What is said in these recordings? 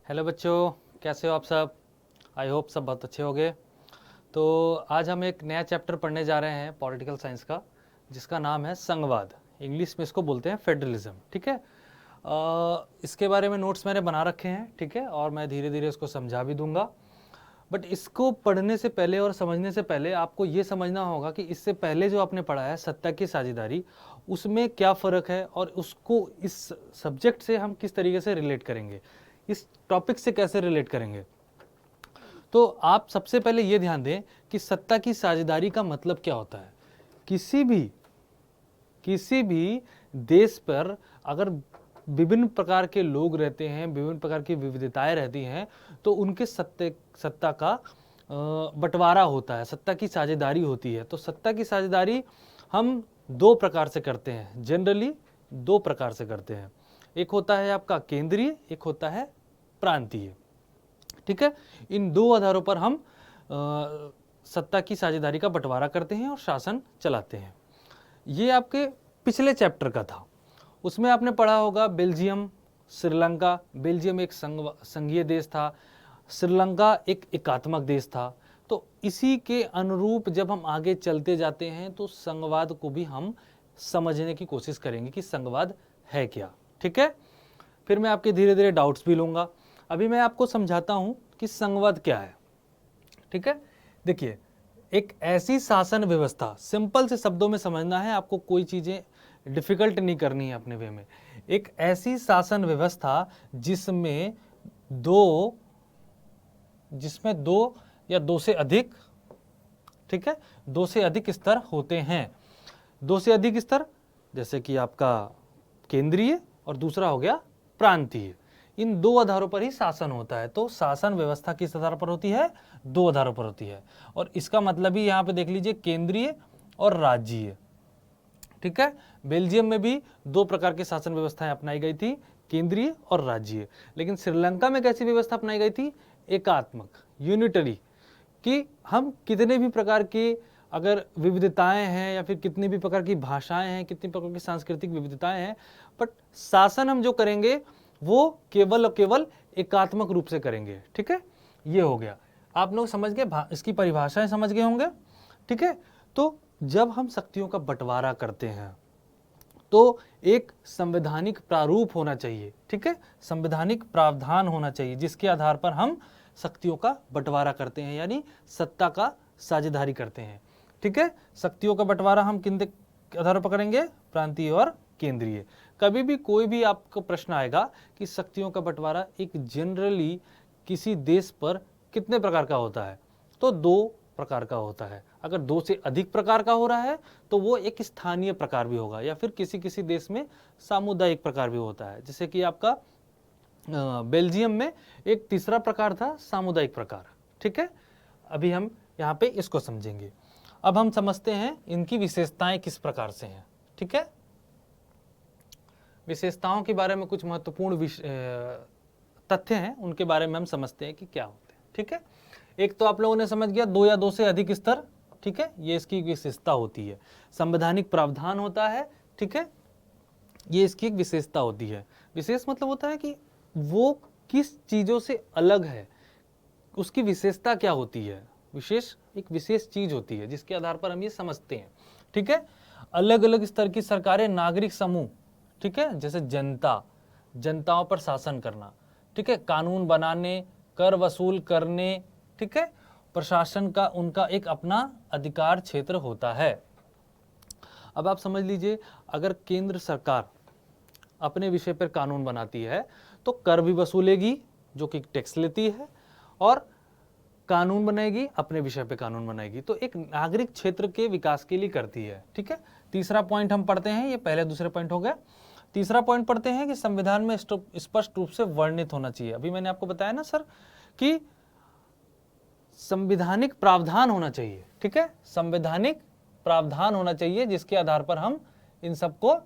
Hello बच्चों, कैसे हो आप सब। आई होप सब बहुत अच्छे होंगे। तो आज हम एक नया चैप्टर पढ़ने जा रहे हैं पॉलिटिकल साइंस का, जिसका नाम है संघवाद। इंग्लिश में इसको बोलते हैं फेडरलिज्म। ठीक है। इसके बारे में नोट्स मैंने बना रखे हैं, ठीक है, और मैं धीरे धीरे इसको समझा भी दूंगा। बट इसको पढ़ने से पहले और समझने से पहले आपको ये समझना होगा कि इससे पहले जो आपने पढ़ा है सत्ता की साझेदारी, उसमें क्या फ़र्क है और उसको इस सब्जेक्ट से हम किस तरीके से रिलेट करेंगे, इस टॉपिक से कैसे रिलेट करेंगे। तो आप सबसे पहले ये ध्यान दें कि सत्ता की साझेदारी का मतलब क्या होता है। किसी भी देश पर अगर विभिन्न प्रकार के लोग रहते हैं, विभिन्न प्रकार की विविधताएं रहती हैं, तो उनके सत्ता का बंटवारा होता है, सत्ता की साझेदारी होती है। तो सत्ता की साझेदारी हम दो प्रकार से करते हैं, जनरली दो प्रकार से करते हैं। एक होता है आपका केंद्रीय, एक होता है प्रांतीय। ठीक है। इन दो आधारों पर हम सत्ता की साझेदारी का बंटवारा करते हैं और शासन चलाते हैं। ये आपके पिछले चैप्टर का था, उसमें आपने पढ़ा होगा बेल्जियम, श्रीलंका। बेल्जियम एक संघीय देश था, श्रीलंका एक एकात्मक देश था। तो इसी के अनुरूप जब हम आगे चलते जाते हैं तो संघवाद को भी हम समझने की कोशिश करेंगे कि संघवाद है क्या। ठीक है। फिर मैं आपके धीरे धीरे डाउट्स भी लूंगा। अभी मैं आपको समझाता हूं कि संघवाद क्या है। ठीक है। देखिए, एक ऐसी शासन व्यवस्था, सिंपल से शब्दों में समझना है आपको, कोई चीजें डिफिकल्ट नहीं करनी है अपने वे में। एक ऐसी शासन व्यवस्था जिसमें दो या दो से अधिक, ठीक है, दो से अधिक स्तर होते हैं। दो से अधिक स्तर जैसे कि आपका केंद्रीय और दूसरा हो गया प्रांतीय। इन दो आधारों पर ही शासन होता है। तो शासन व्यवस्था किस आधार पर होती है? दो आधारों पर होती है। और इसका मतलब ही यहां पे देख लीजिए, केंद्रीय और राज्यीय। ठीक है। बेल्जियम में भी दो प्रकार की शासन व्यवस्थाएं अपनाई गई थी, केंद्रीय और राज्यीय। लेकिन श्रीलंका में कैसी व्यवस्था अपनाई गई थी? एकात्मक, यूनिटरी, कि हम कितने भी प्रकार के अगर विविधताएं हैं या फिर कितनी भी प्रकार की भाषाएं हैं, कितनी प्रकार की सांस्कृतिक विविधताएं हैं, बट शासन हम जो करेंगे वो केवल और केवल एकात्मक रूप से करेंगे। ठीक है। ये हो गया, आप लोग समझ गए, इसकी परिभाषाएं समझ गए होंगे। ठीक है। तो जब हम शक्तियों का बंटवारा करते हैं तो एक संवैधानिक प्रारूप होना चाहिए। ठीक है। संवैधानिक प्रावधान होना चाहिए जिसके आधार पर हम शक्तियों का बंटवारा करते हैं, यानी सत्ता का साझेदारी करते हैं। ठीक है। शक्तियों का बंटवारा हम किन आधारों पर करेंगे? प्रांतीय और केंद्रीय। कभी भी कोई भी आपको प्रश्न आएगा कि शक्तियों का बंटवारा एक जनरली किसी देश पर कितने प्रकार का होता है, तो दो प्रकार का होता है। अगर दो से अधिक प्रकार का हो रहा है तो वो एक स्थानीय प्रकार भी होगा, या फिर किसी किसी देश में सामुदायिक प्रकार भी होता है। जैसे कि आपका बेल्जियम में एक तीसरा प्रकार था, सामुदायिक प्रकार। ठीक है। अभी हम यहाँ पे इसको समझेंगे। अब हम समझते हैं इनकी विशेषताएं किस प्रकार से हैं। ठीक है। विशेषताओं के बारे में कुछ महत्वपूर्ण तथ्य हैं, उनके बारे में हम समझते हैं कि क्या होते हैं। ठीक है। एक तो आप लोगों ने समझ गया, दो या दो से अधिक स्तर। ठीक है। ये इसकी विशेषता होती है। संवैधानिक प्रावधान होता है। ठीक है। ये इसकी एक विशेषता होती है। विशेष मतलब होता है कि वो किस चीजों से अलग है, उसकी विशेषता क्या होती है। विशेष एक विशेष चीज होती है जिसके आधार पर हम ये समझते हैं। ठीक है। अलग अलग स्तर की सरकारें, नागरिक समूह, ठीक है, जैसे जनताओं पर शासन करना, ठीक है, कानून बनाने, कर वसूल करने, ठीक है, प्रशासन का उनका एक अपना अधिकार क्षेत्र होता है। अब आप समझ लीजिए, अगर केंद्र सरकार अपने विषय पर कानून बनाती है तो कर भी वसूलेगी, जो कि टैक्स लेती है, और कानून बनाएगी, अपने विषय पे कानून बनाएगी। तो एक नागरिक क्षेत्र के विकास के लिए करती है। ठीक है। तीसरा पॉइंट हम पढ़ते हैं, ये पहले दूसरे पॉइंट हो गया। तीसरा पॉइंट पढ़ते हैं कि संविधान में स्पष्ट रूप से वर्णित होना चाहिए। अभी मैंने आपको बताया ना सर कि संवैधानिक प्रावधान होना चाहिए। ठीक है। संवैधानिक प्रावधान होना चाहिए जिसके आधार पर हम इन सबको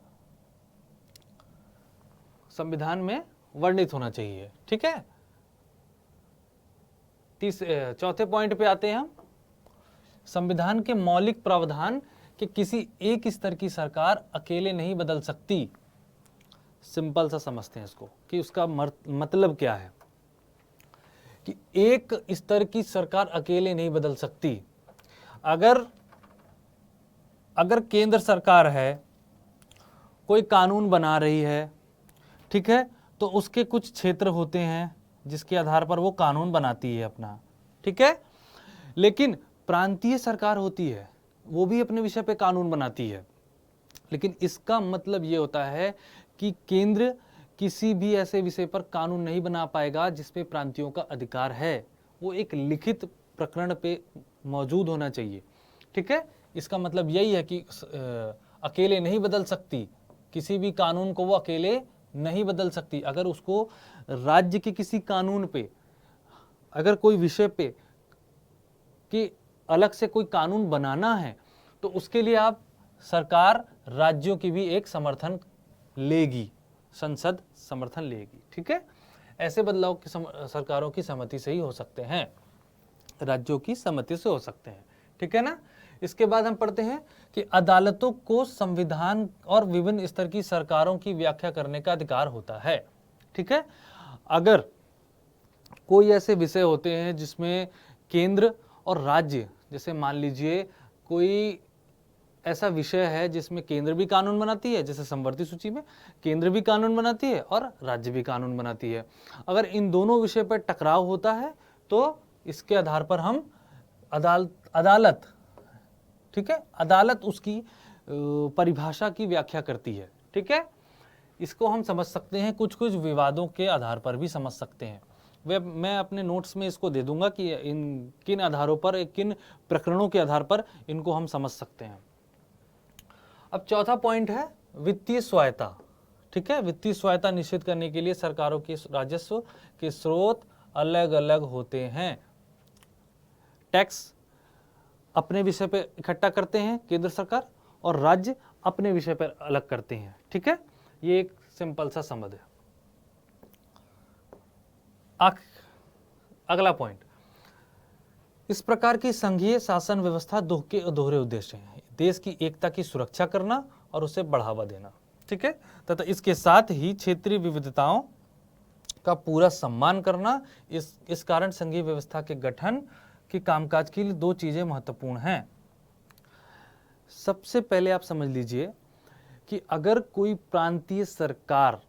संविधान में वर्णित होना चाहिए। ठीक है। चौथे पॉइंट पे आते हैं हम, संविधान के मौलिक प्रावधान कि किसी एक स्तर की सरकार अकेले नहीं बदल सकती। सिंपल सा समझते हैं इसको कि उसका मतलब क्या है। कि एक स्तर की सरकार अकेले नहीं बदल सकती। अगर केंद्र सरकार है, कोई कानून बना रही है, ठीक है, तो उसके कुछ क्षेत्र होते हैं जिसके आधार पर वो कानून बनाती है अपना, ठीक है। लेकिन प्रांतीय सरकार होती है, वो भी अपने विषय पे कानून बनाती है, लेकिन इसका मतलब ये होता है कि केंद्र किसी भी ऐसे विषय पर कानून नहीं बना पाएगा जिसपे प्रांतियों का अधिकार है। वो एक लिखित प्रकरण पे मौजूद होना चाहिए, ठीक है। इसका मतलब यही है कि अकेले नहीं बदल सकती, किसी भी कानून को वो अकेले नहीं बदल सकती। अगर उसको राज्य के किसी कानून पे, अगर कोई विषय पे कि अलग से कोई कानून बनाना है, तो उसके लिए आप सरकार राज्यों की भी एक समर्थन लेगी, संसद समर्थन लेगी, ठीक है। ऐसे बदलाव की सरकारों की सहमति से ही हो सकते हैं, राज्यों की सहमति से हो सकते हैं, ठीक है ना। इसके बाद हम पढ़ते हैं कि अदालतों को संविधान और विभिन्न स्तर की सरकारों की व्याख्या करने का अधिकार होता है, ठीक है। अगर कोई ऐसे विषय होते हैं जिसमें केंद्र और राज्य, जैसे मान लीजिए कोई ऐसा विषय है जिसमें केंद्र भी कानून बनाती है, जैसे समवर्ती सूची में केंद्र भी कानून बनाती है और राज्य भी कानून बनाती है, अगर इन दोनों विषय पर टकराव होता है तो इसके आधार पर हम अदालत, ठीक है, अदालत उसकी परिभाषा की व्याख्या करती है, ठीक है। इसको हम समझ सकते हैं कुछ कुछ विवादों के आधार पर भी समझ सकते हैं। वे मैं अपने नोट्स में इसको दे दूंगा कि इन किन आधारों पर, किन प्रकरणों के आधार पर इनको हम समझ सकते हैं। अब चौथा पॉइंट है वित्तीय स्वायत्ता, ठीक है। वित्तीय स्वायत्ता निश्चित करने के लिए सरकारों के राजस्व के स्रोत अलग अलग होते हैं। टैक्स अपने विषय पर इकट्ठा करते हैं केंद्र सरकार, और राज्य अपने विषय पर अलग करते हैं, ठीक है। ये एक सिंपल सा संबंध है। अगला पॉइंट, इस प्रकार की संघीय शासन व्यवस्था दोहरे उद्देश्य हैं, देश की एकता की सुरक्षा करना और उसे बढ़ावा देना, ठीक है, तथा इसके साथ ही क्षेत्रीय विविधताओं का पूरा सम्मान करना। इस कारण संघीय व्यवस्था के गठन के कामकाज के लिए दो चीजें महत्वपूर्ण हैं। सबसे पहले आप समझ लीजिए कि अगर कोई प्रांतीय सरकार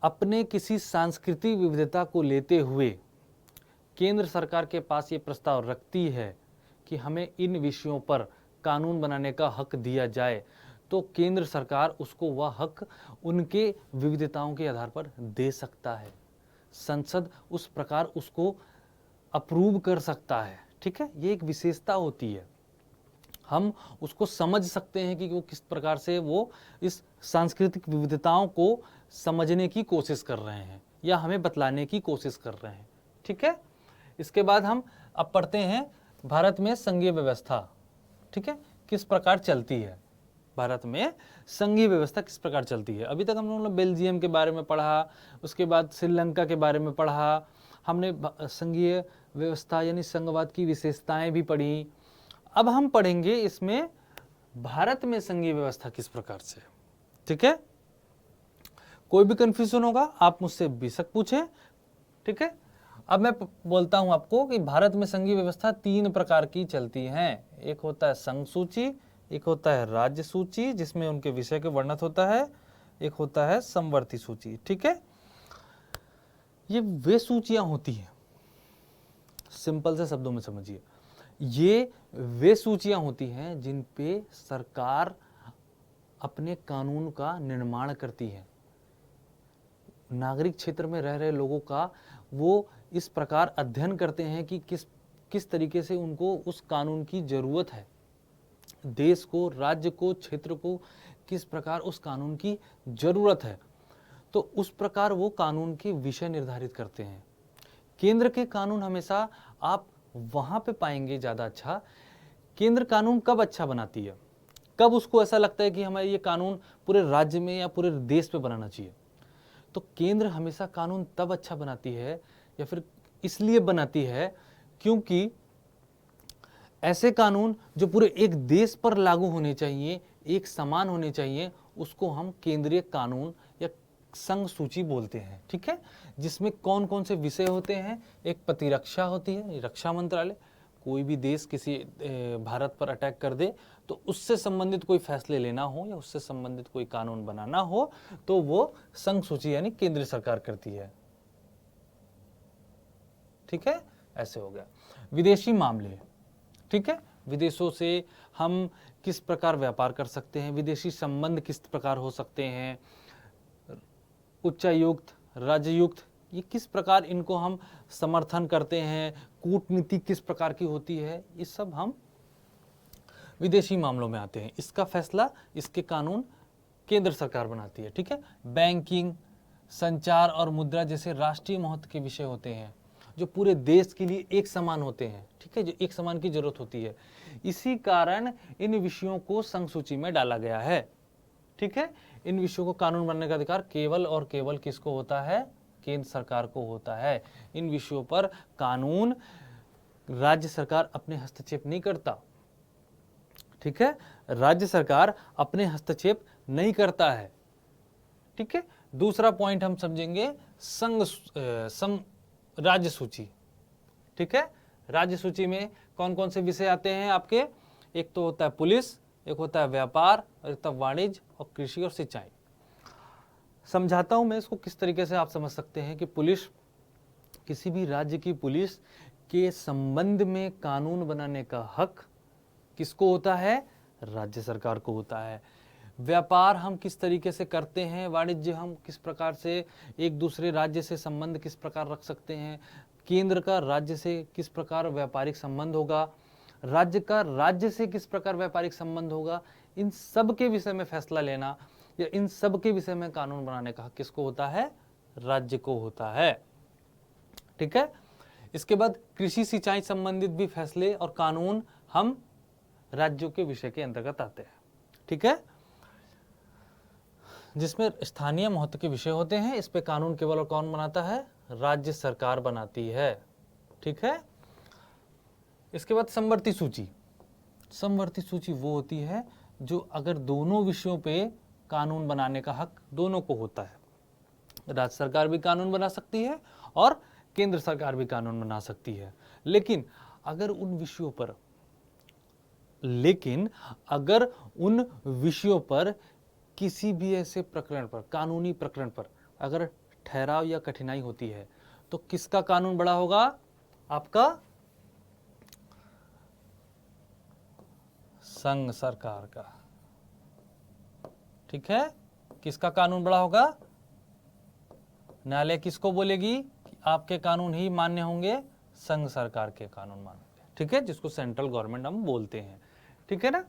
अपने किसी सांस्कृतिक विविधता को लेते हुए केंद्र सरकार के पास ये प्रस्ताव रखती है कि हमें इन विषयों पर कानून बनाने का हक दिया जाए, तो केंद्र सरकार उसको वह हक उनके विविधताओं के आधार पर दे सकता है। संसद उस प्रकार उसको अप्रूव कर सकता है, ठीक है। ये एक विशेषता होती है, हम उसको समझ सकते हैं कि वो किस प्रकार से वो इस सांस्कृतिक विविधताओं को समझने की कोशिश कर रहे हैं या हमें बतलाने की कोशिश कर रहे हैं, ठीक है। इसके बाद हम अब पढ़ते हैं भारत में संघीय व्यवस्था, ठीक है, किस प्रकार चलती है। भारत में संघीय व्यवस्था किस प्रकार चलती है। अभी तक हम लोगों ने बेल्जियम के बारे में पढ़ा, उसके बाद श्रीलंका के बारे में पढ़ा, हमने संघीय व्यवस्था यानी संघवाद की विशेषताएं भी पढ़ी। अब हम पढ़ेंगे इसमें भारत में संघीय व्यवस्था किस प्रकार से, ठीक है। कोई भी कंफ्यूजन होगा आप मुझसे बेशक पूछें, ठीक है। अब मैं बोलता हूं आपको कि भारत में संघीय व्यवस्था 3 प्रकार की चलती हैं। एक होता है संघ सूची, एक होता है राज्य सूची जिसमें उनके विषय के वर्णन होता है, एक होता है समवर्ती सूची, ठीक है। ये वे सूचियां होती हैं, सिंपल से शब्दों में समझिए, ये वे सूचियां होती हैं जिन पे सरकार अपने कानून का निर्माण करती है। नागरिक क्षेत्र में रह रहे लोगों का वो इस प्रकार अध्ययन करते हैं कि किस तरीके से उनको उस कानून की जरूरत है, देश को, राज्य को, क्षेत्र को किस प्रकार उस कानून की जरूरत है, तो उस प्रकार वो कानून के विषय निर्धारित करते हैं। केंद्र के कानून हमेशा आप वहां पे पाएंगे ज्यादा अच्छा। केंद्र कानून कब अच्छा बनाती है, कब उसको ऐसा लगता है कि हमारे ये कानून पूरे राज्य में या पूरे देश पे बनाना चाहिए, तो केंद्र हमेशा कानून तब अच्छा बनाती है या फिर इसलिए बनाती है क्योंकि ऐसे कानून जो पूरे एक देश पर लागू होने चाहिए, एक समान होने चाहिए, उसको हम केंद्रीय कानून या संघ सूची बोलते हैं, ठीक है, जिसमें कौन कौन से विषय होते हैं। एक प्रतिरक्षा होती है, रक्षा मंत्रालय, कोई भी देश किसी भारत पर अटैक कर दे तो उससे संबंधित कोई फैसले लेना हो या उससे संबंधित कोई कानून बनाना हो तो वो संघ सूची यानी केंद्र सरकार करती है, ठीक है, ऐसे हो गया। विदेशी मामले, ठीक है, विदेशों से हम किस प्रकार व्यापार कर सकते हैं, विदेशी संबंध किस प्रकार हो सकते हैं, उच्चायुक्त, राज्ययुक्त, ये किस प्रकार इनको हम समर्थन करते हैं, कूटनीति किस प्रकार की होती है, ये सब हम विदेशी मामलों में आते हैं। इसका फैसला, इसके कानून केंद्र सरकार बनाती है, ठीक है। बैंकिंग, संचार और मुद्रा जैसे राष्ट्रीय महत्व के विषय होते हैं जो पूरे देश के लिए एक समान होते हैं, ठीक है, जो एक समान की जरूरत होती है। इसी कारण इन विषयों को संघ सूची में डाला गया है, ठीक है। इन विषयों को कानून बनने का अधिकार केवल और केवल किसको होता है, केंद्र सरकार को होता है। इन विषयों पर कानून राज्य सरकार अपने हस्तक्षेप नहीं करता, ठीक है, राज्य सरकार अपने हस्तक्षेप नहीं करता है, ठीक है। दूसरा पॉइंट हम समझेंगे संघ राज्य सूची, ठीक है। राज्य सूची में कौन कौन से विषय आते हैं आपके, एक तो होता है पुलिस, एक होता है व्यापार, एक होता है वाणिज्य और कृषि और सिंचाई। समझाता हूं मैं इसको किस तरीके से आप समझ सकते हैं कि पुलिस, किसी भी राज्य की पुलिस के संबंध में कानून बनाने का हक किसको होता है, राज्य सरकार को होता है। व्यापार हम किस तरीके से करते हैं, वाणिज्य हम किस प्रकार से एक दूसरे राज्य से संबंध किस प्रकार रख सकते हैं, केंद्र का राज्य से किस प्रकार व्यापारिक संबंध होगा, राज्य का राज्य से किस प्रकार व्यापारिक संबंध होगा, इन सब के विषय में फैसला लेना या इन सब के विषय में कानून बनाने का हक किसको होता है, राज्य को होता है, ठीक है। इसके बाद कृषि सिंचाई संबंधित भी फैसले और कानून हम राज्यों के विषय के अंतर्गत आते हैं, ठीक है, जिसमें स्थानीय महत्व के विषय होते हैं। इस पे कानून केवल और कौन बनाता है, राज्य सरकार बनाती है, ठीक है। इसके बाद समवर्ती सूची। समवर्ती सूची वो होती है जो अगर दोनों विषयों पे कानून बनाने का हक दोनों को होता है, राज्य सरकार भी कानून बना सकती है और केंद्र सरकार भी कानून बना सकती है। लेकिन अगर उन विषयों पर किसी भी ऐसे प्रकरण पर, कानूनी प्रकरण पर अगर ठहराव या कठिनाई होती है तो किसका कानून बड़ा होगा, आपका संघ सरकार का, ठीक है। किसका कानून बड़ा होगा, न्यायालय किसको बोलेगी कि आपके कानून ही मान्य होंगे, संघ सरकार के कानून मान्य होंगे, ठीक है, जिसको सेंट्रल गवर्नमेंट हम बोलते हैं, ठीक है ना।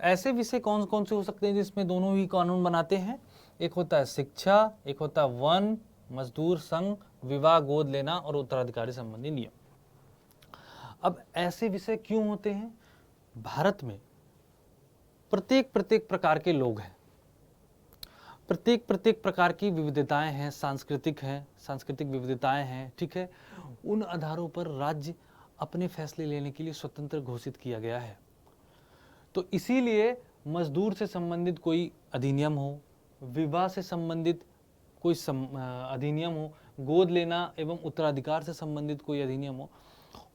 ऐसे विषय कौन कौन से हो सकते हैं जिसमें दोनों ही कानून बनाते हैं, एक होता है शिक्षा, एक होता है वन, मजदूर संघ, विवाह, गोद लेना और उत्तराधिकारी संबंधी नियम। अब ऐसे विषय क्यों होते हैं, भारत में प्रत्येक प्रकार के लोग हैं, प्रत्येक प्रकार की विविधताएं हैं, सांस्कृतिक विविधताएं हैं, ठीक है। उन आधारों पर राज्य अपने फैसले लेने के लिए स्वतंत्र घोषित किया गया है। तो इसीलिए मजदूर से संबंधित कोई अधिनियम हो, विवाह से संबंधित कोई अधिनियम हो, गोद लेना एवं उत्तराधिकार से संबंधित कोई अधिनियम हो,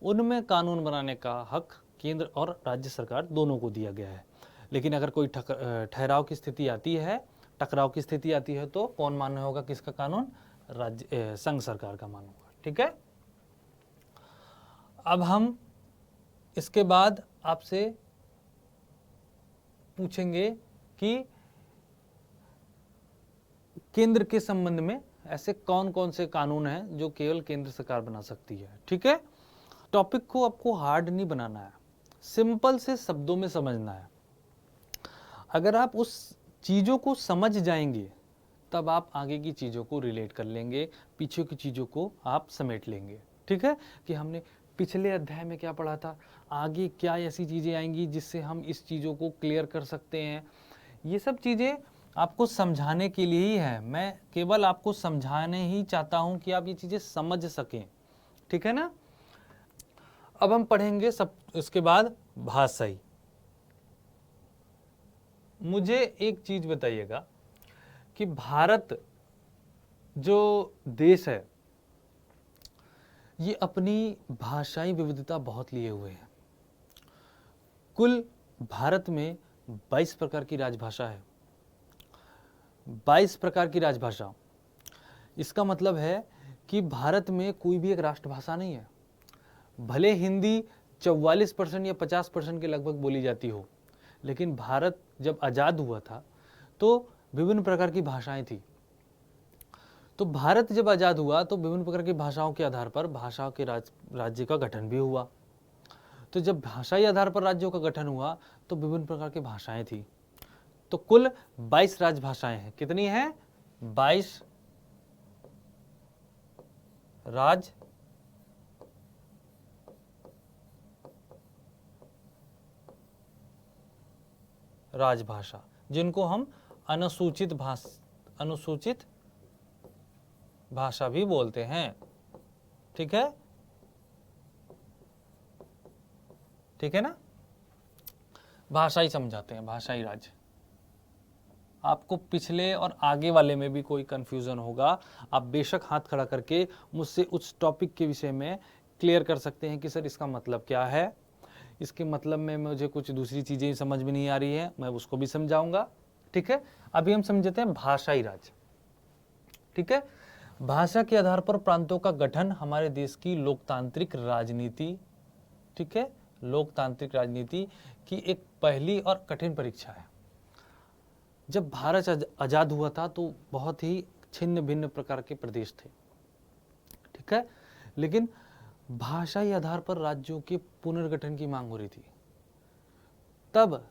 उनमें कानून बनाने का हक केंद्र और राज्य सरकार दोनों को दिया गया है। लेकिन अगर कोई ठहराव की स्थिति आती है, टकराव की स्थिति आती है तो कौन मान्य होगा, किसका कानून, राज्य संघ सरकार का मान्य होगा, ठीक है। अब हम इसके बाद आपसे पूछेंगे कि केंद्र के संबंध में ऐसे कौन कौन से कानून हैं जो केवल केंद्र सरकार बना सकती है, ठीक है। टॉपिक को आपको हार्ड नहीं बनाना है, सिंपल से शब्दों में समझना है। अगर आप उस चीजों को समझ जाएंगे तब आप आगे की चीजों को रिलेट कर लेंगे, पीछे की चीजों को आप समेट लेंगे, ठीक है, कि हमने पिछले अध्याय में क्या पढ़ा था, आगे क्या ऐसी चीजें आएंगी जिससे हम इस चीजों को क्लियर कर सकते हैं। ये सब चीजें आपको समझाने के लिए ही है, मैं केवल आपको समझाने ही चाहता हूं कि आप ये चीजें समझ सकें, ठीक है ना। अब हम पढ़ेंगे सब, इसके बाद भाषाई। मुझे एक चीज बताइएगा कि भारत जो देश है ये अपनी भाषाई विविधता बहुत लिए हुए है। कुल भारत में 22 प्रकार की राजभाषा है। 22 प्रकार की राजभाषा, इसका मतलब है कि भारत में कोई भी एक राष्ट्रभाषा नहीं है। भले हिंदी 44% या 50% के लगभग बोली जाती हो, लेकिन भारत जब आज़ाद हुआ था तो विभिन्न प्रकार की भाषाएं थी। तो भारत जब आज़ाद हुआ तो विभिन्न प्रकार की भाषाओं के आधार पर भाषाओं के राज्य का गठन भी हुआ। तो जब भाषाई आधार पर राज्यों का गठन हुआ तो विभिन्न प्रकार की भाषाएं थी। तो कुल 22 राजभाषाएं हैं। कितनी हैं? 22 राजभाषा, जिनको हम अनुसूचित भाषा भी बोलते हैं। ठीक है, ठीक है ना। भाषा ही समझाते हैं, भाषाई राज्य। आपको पिछले और आगे वाले में भी कोई कंफ्यूजन होगा, आप बेशक हाथ खड़ा करके मुझसे उस टॉपिक के विषय में क्लियर कर सकते हैं कि सर इसका मतलब क्या है, इसके मतलब में मुझे कुछ दूसरी चीजें समझ में नहीं आ रही है, मैं उसको भी समझाऊंगा। ठीक है, अभी हम समझते हैं भाषाई राज्य। ठीक है, भाषा के आधार पर प्रांतों का गठन हमारे देश की लोकतांत्रिक राजनीति, ठीक है, लोकतांत्रिक राजनीति की एक पहली और कठिन परीक्षा है। जब भारत आजाद हुआ था तो बहुत ही छिन्न भिन्न प्रकार के प्रदेश थे। ठीक है, लेकिन भाषाई आधार पर राज्यों के पुनर्गठन की मांग हो रही थी। तब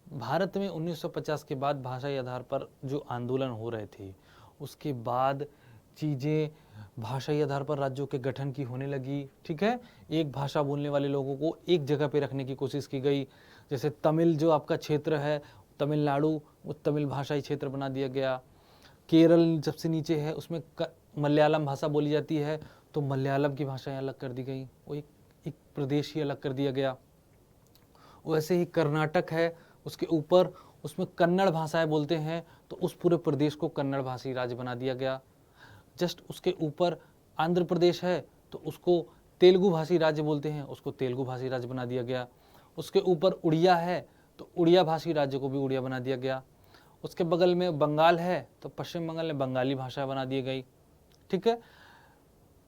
भारत में 1950 के बाद भाषाई आधार पर जो आंदोलन हो रहे थे, उसके बाद चीज़ें भाषाई आधार पर राज्यों के गठन की होने लगी। ठीक है, एक भाषा बोलने वाले लोगों को एक जगह पे रखने की कोशिश की गई। जैसे तमिल जो आपका क्षेत्र है, तमिलनाडु, वो तमिल भाषाई क्षेत्र बना दिया गया। केरल सबसे नीचे है, उसमें मलयालम भाषा बोली जाती है, तो मलयालम की भाषाएं अलग कर दी गई, वो एक प्रदेश ही अलग कर दिया गया। वैसे ही कर्नाटक है, उसके ऊपर उसमें कन्नड़ भाषाएं बोलते हैं, तो उस पूरे प्रदेश को कन्नड़ भाषी राज्य बना दिया गया। जस्ट उसके ऊपर आंध्र प्रदेश है, तो उसको तेलुगु भाषी राज्य बोलते हैं, उसको तेलुगु भाषी राज्य बना दिया गया। उसके ऊपर उड़िया है, तो उड़िया भाषी राज्य को भी उड़िया बना दिया गया। उसके बगल में बंगाल है, तो पश्चिम बंगाल में बंगाली भाषा बना दी गई। ठीक है,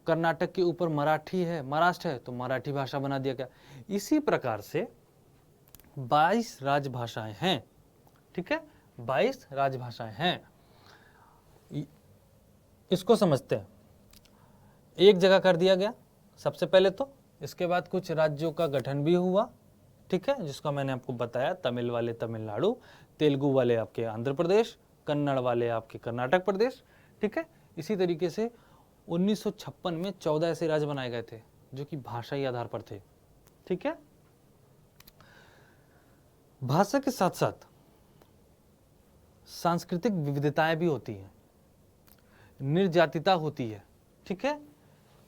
कर्नाटक के ऊपर मराठी है, महाराष्ट्र है, तो मराठी भाषा बना दिया गया। इसी प्रकार से 22 राजभाषाएं हैं। ठीक है, 22 राजभाषाएं हैं। इसको समझते हैं। एक जगह कर दिया गया सबसे पहले तो, इसके बाद कुछ राज्यों का गठन भी हुआ। ठीक है, जिसका मैंने आपको बताया, तमिल वाले तमिलनाडु, तेलुगु वाले आपके आंध्र प्रदेश, कन्नड़ वाले आपके कर्नाटक प्रदेश। ठीक है, इसी तरीके से 1956 में 14 ऐसे राज्य बनाए गए थे जो कि भाषाई आधार पर थे। ठीक है, भाषा के साथ साथ सांस्कृतिक विविधताएं भी होती हैं, निर्जातिता होती है। ठीक है,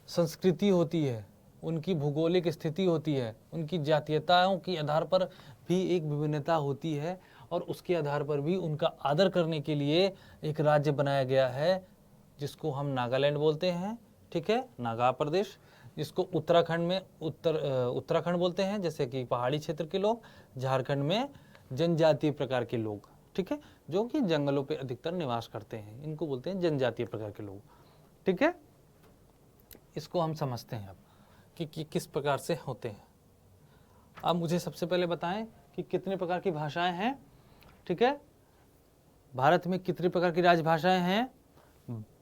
संस्कृति होती है, उनकी भौगोलिक स्थिति होती है, उनकी जातीयताओं के आधार पर भी एक विभिन्नता होती है, और उसके आधार पर भी उनका आदर करने के लिए एक राज्य बनाया गया है जिसको हम नागालैंड बोलते हैं। ठीक है, नागा प्रदेश, जिसको उत्तराखंड में उत्तराखंड बोलते हैं, जैसे कि पहाड़ी क्षेत्र के लोग, झारखंड में जनजातीय प्रकार के लोग। ठीक है, जो कि जंगलों पे अधिकतर निवास करते हैं, इनको बोलते हैं जनजातीय प्रकार के लोग। ठीक है, इसको हम समझते हैं अब कि किस प्रकार से होते हैं। अब मुझे सबसे पहले बताएं कि कितने प्रकार की भाषाएं हैं। ठीक है, भारत में कितने प्रकार की राजभाषाएं हैं?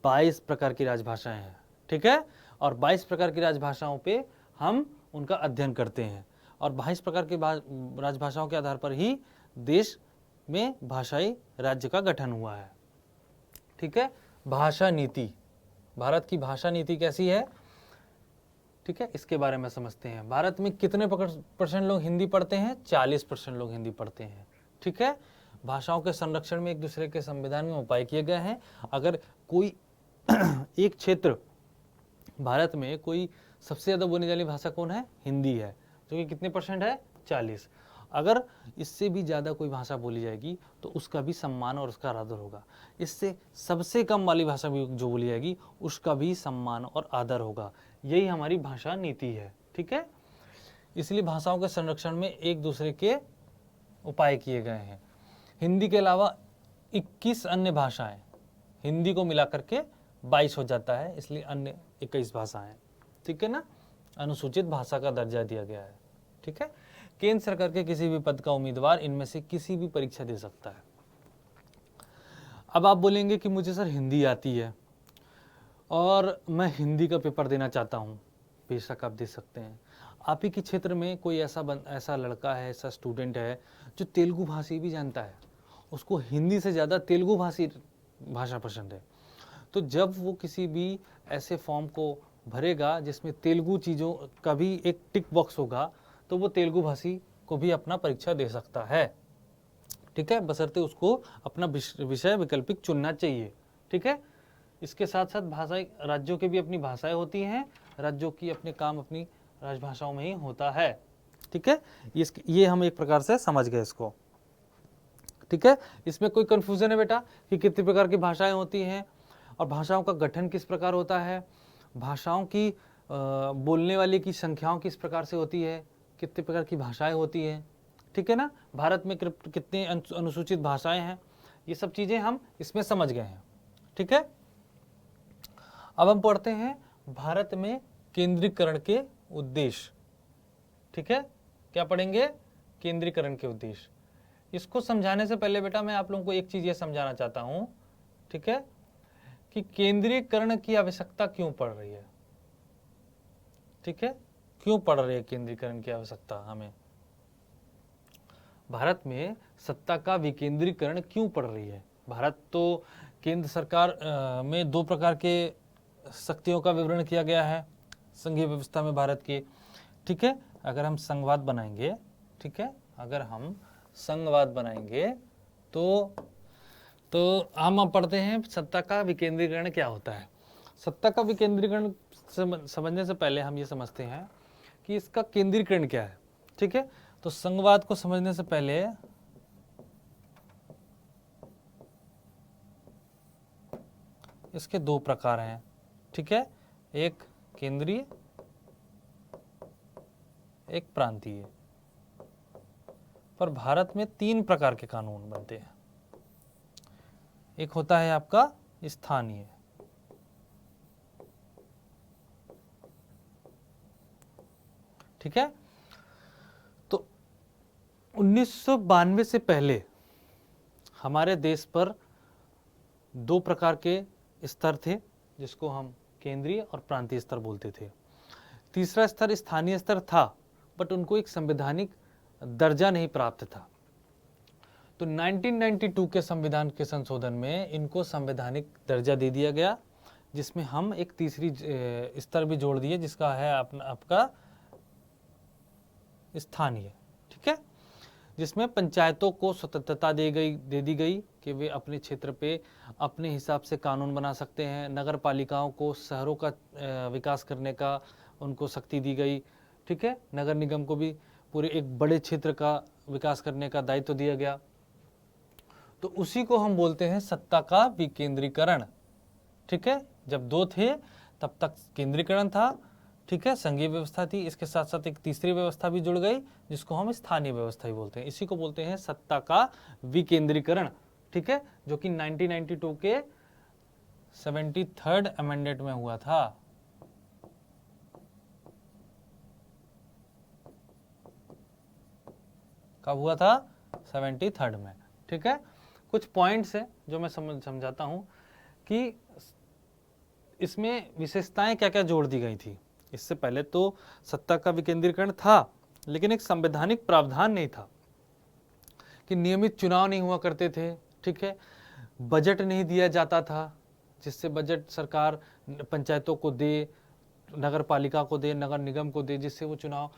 22 प्रकार की राजभाषाएं हैं। ठीक है, और 22 प्रकार की राजभाषाओं पे हम उनका अध्ययन करते हैं, और 22 प्रकार की राजभाषाओं के आधार पर ही देश में भाषाई राज्य का गठन हुआ है। ठीक है, भाषा नीति, भारत की भाषा नीति कैसी है? ठीक है, इसके बारे में समझते हैं। भारत में कितने % लोग हिंदी पढ़ते हैं? 40% लोग हिंदी पढ़ते हैं। ठीक है, भाषाओं के संरक्षण में एक दूसरे के संविधान में उपाय किए गए हैं। अगर कोई एक क्षेत्र भारत में कोई सबसे ज़्यादा बोली जाने वाली भाषा कौन है? हिंदी है, जो कि कितने % है? 40। अगर इससे भी ज़्यादा कोई भाषा बोली जाएगी तो उसका भी सम्मान और उसका आदर होगा। इससे सबसे कम वाली भाषा भी जो बोली जाएगी उसका भी सम्मान और आदर होगा। यही हमारी भाषा नीति है, ठीक है। इसलिए भाषाओं के संरक्षण में एक दूसरे के उपाय किए गए हैं। हिंदी के अलावा 21 अन्य भाषाएं, हिंदी को मिला करके 22 हो जाता है, इसलिए अन्य 21 भाषाएं, ठीक है ना। अनुसूचित भाषा का दर्जा दिया गया है, ठीक है। केंद्र सरकार के किसी भी पद का उम्मीदवार इनमें से किसी भी परीक्षा दे सकता है। अब आप बोलेंगे कि मुझे सर हिंदी आती है और मैं हिंदी का पेपर देना चाहता हूँ। बेशक आप दे सकते हैं। आप ही के क्षेत्र में कोई ऐसा लड़का है, ऐसा स्टूडेंट है जो तेलुगु भाषी भी जानता है, उसको हिंदी से ज़्यादा तेलुगु भाषा पसंद है, तो जब वो किसी भी ऐसे फॉर्म को भरेगा जिसमें तेलुगु चीज़ों का भी एक टिक बॉक्स होगा, तो वो तेलुगु भाषी को भी अपना परीक्षा दे सकता है, ठीक है, बशर्ते उसको अपना विषय वैकल्पिक चुनना चाहिए, ठीक है। इसके साथ साथ भाषाई राज्यों की भी अपनी भाषाएं होती हैं, राज्यों की अपने काम अपनी राजभाषाओं में ही होता है, ठीक है। ये हम एक प्रकार से समझ गए इसको, ठीक है। इसमें कोई कंफ्यूजन है बेटा कि कितने प्रकार की भाषाएं होती हैं और भाषाओं का गठन किस प्रकार होता है, भाषाओं की बोलने वाले की संख्याओं किस प्रकार से होती है, कितने प्रकार की भाषाएं होती हैं, ठीक है ना। भारत में कितनी अनुसूचित भाषाएं हैं, ये सब चीज़ें हम इसमें समझ गए हैं, ठीक है। अब हम पढ़ते हैं भारत में केंद्रीकरण के उद्देश्य, ठीक है। क्या पढ़ेंगे? केंद्रीकरण के उद्देश्य। इसको समझाने से पहले बेटा मैं आप लोगों को एक चीज़ ये समझाना चाहता हूँ, ठीक है, कि केंद्रीकरण की आवश्यकता क्यों पड़ रही है, ठीक है। क्यों पड़ रही है केंद्रीकरण की आवश्यकता हमें? भारत में सत्ता का विकेंद्रीकरण क्यों पड़ रही है? भारत तो केंद्र सरकार में 2 प्रकार के शक्तियों का विवरण किया गया है संघीय व्यवस्था में भारत की, ठीक है। अगर हम संघवाद बनाएंगे, ठीक है, अगर हम संघवाद बनाएंगे तो हम पढ़ते हैं सत्ता का विकेंद्रीकरण क्या होता है। सत्ता का विकेंद्रीकरण समझने से पहले हम ये समझते हैं कि इसका केंद्रीकरण क्या है, ठीक है। तो संघवाद को समझने से पहले इसके 2 प्रकार हैं, ठीक है, एक केंद्रीय, एक प्रांतीय। पर भारत में 3 प्रकार के कानून बनते हैं। एक होता है आपका स्थानीय, ठीक है। तो 1992 से पहले हमारे देश पर 2 प्रकार के स्तर थे जिसको हम केंद्रीय और प्रांतीय स्तर बोलते थे। तीसरा स्तर स्थानीय स्तर था, बट उनको एक संवैधानिक दर्जा नहीं प्राप्त था। तो 1992 के संविधान के संशोधन में इनको संवैधानिक दर्जा दे दिया गया, जिसमें हम एक तीसरी स्तर भी जोड़ दिए जिसका है आपका स्थानीय, ठीक है, जिसमें पंचायतों को स्वतंत्रता दे दी गई कि वे अपने क्षेत्र पे अपने हिसाब से कानून बना सकते हैं। नगर पालिकाओं को शहरों का विकास करने का उनको शक्ति दी गई, ठीक है। नगर निगम को भी पूरे एक बड़े क्षेत्र का विकास करने का दायित्व दिया गया। तो उसी को हम बोलते हैं सत्ता का विकेंद्रीकरण, ठीक है। जब 2 थे तब तक केंद्रीकरण था, ठीक है, संघीय व्यवस्था थी, इसके साथ साथ एक तीसरी व्यवस्था भी जुड़ गई जिसको हम स्थानीय व्यवस्था ही बोलते हैं। इसी को बोलते हैं सत्ता का विकेंद्रीकरण, ठीक है, जो कि 1992 के 73rd अमेंडमेंट में हुआ था। कब हुआ था? 73rd में, ठीक है। कुछ पॉइंट्स हैं जो मैं समझाता हूं कि इसमें विशेषताएं क्या क्या जोड़ दी गई थी। इससे पहले तो सत्ता का विकेंद्रीकरण था, लेकिन एक संवैधानिक प्रावधान नहीं था कि नियमित चुनाव नहीं हुआ करते थे, ठीक है। बजट नहीं दिया जाता था, जिससे बजट सरकार पंचायतों को दे, नगर पालिका को दे, नगर निगम को दे, जिससे वो चुनाव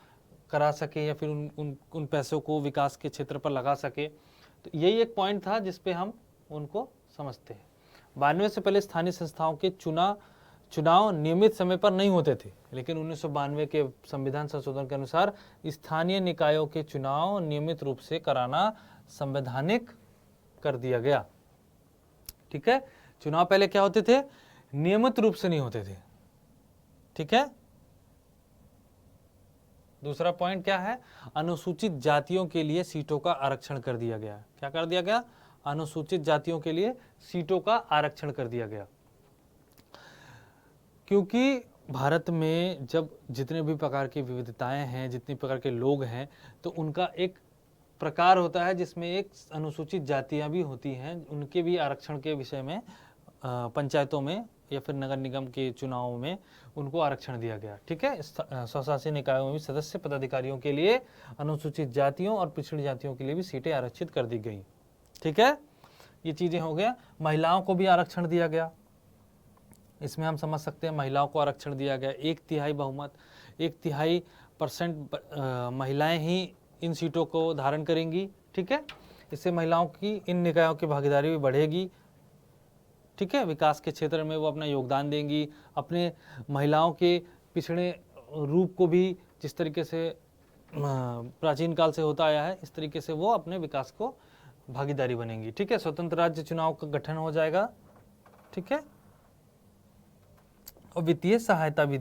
करा सके या फिर उन पैसों को विकास के क्षेत्र पर लगा सके। तो यही एक पॉइंट था जिस पे हम उनको समझते हैं। 92 से पहले स्थानीय संस्थाओं के चुनाव नियमित समय पर नहीं होते थे, लेकिन 1992 के संविधान संशोधन के अनुसार स्थानीय निकायों के चुनाव नियमित रूप से कराना संवैधानिक कर दिया गया। ठीक है, चुनाव पहले क्या होते थे, नियमित रूप से नहीं होते थे। ठीक है, दूसरा पॉइंट क्या है, अनुसूचित जातियों के लिए सीटों का आरक्षण कर दिया गया। क्या कर दिया गया, अनुसूचित जातियों के लिए सीटों का आरक्षण कर दिया गया। क्योंकि भारत में जब जितने भी प्रकार की विविधताएं हैं, जितने प्रकार के लोग हैं, तो उनका एक प्रकार होता है जिसमें एक अनुसूचित जातियां भी होती हैं, उनके भी आरक्षण के विषय में पंचायतों में या फिर नगर निगम के चुनावों में उनको आरक्षण दिया गया। ठीक है, स्वशासी निकायों में भी सदस्य पदाधिकारियों के लिए अनुसूचित जातियों और पिछड़ी जातियों के लिए भी सीटें आरक्षित कर दी गई। ठीक है, ये चीजें हो गया। महिलाओं को भी आरक्षण दिया गया, इसमें हम समझ सकते हैं महिलाओं को आरक्षण दिया गया। 1/3 बहुमत, 1/3% महिलाएं ही इन सीटों को धारण करेंगी। ठीक है, इससे महिलाओं की इन निकायों की भागीदारी भी बढ़ेगी। ठीक है, विकास के क्षेत्र में वो अपना योगदान देंगी, अपने महिलाओं के पिछड़े रूप को भी जिस तरीके से प्राचीन काल से होता आया है, इस तरीके से वो अपने विकास को भागीदारी बनेंगी। ठीक है, स्वतंत्र राज्य चुनाव का गठन हो जाएगा। ठीक है, और वित्तीय सहायता भी